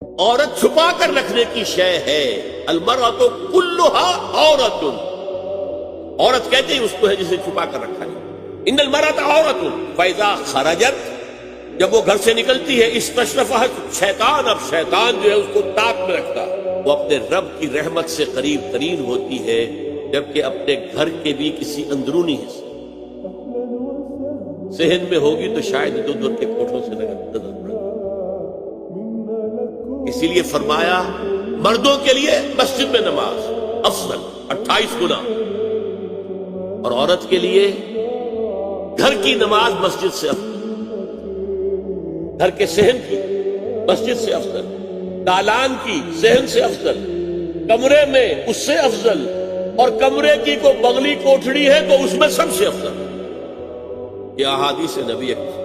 عورت چھپا کر رکھنے کی شے ہے. المرأۃ کلھا عورت. عورت کہتے ہیں اس کو ہے جسے چھپا کر رکھا جائے. ان المرأۃ عورت فاذا خرجت، جب وہ گھر سے نکلتی ہے، استشرفها شیطان، اب شیطان جو ہے اس کو طاق میں رکھتا. وہ اپنے رب کی رحمت سے قریب ترین ہوتی ہے، جبکہ اپنے گھر کے بھی کسی اندرونی حصے صحن میں ہوگی تو شاید ادھر ادھر کے کوٹھوں سے نظر پڑے. اسی لیے فرمایا مردوں کے لیے مسجد میں نماز افضل 28 گنا، اور عورت کے لیے گھر کی نماز مسجد سے افضل، گھر کے صحن کی مسجد سے افضل، دالان کی صحن سے افضل، کمرے میں اس سے افضل، اور کمرے کی کوئی بغلی کوٹھڑی ہے تو اس میں سب سے افضل. یہ احادیث نبی اکرم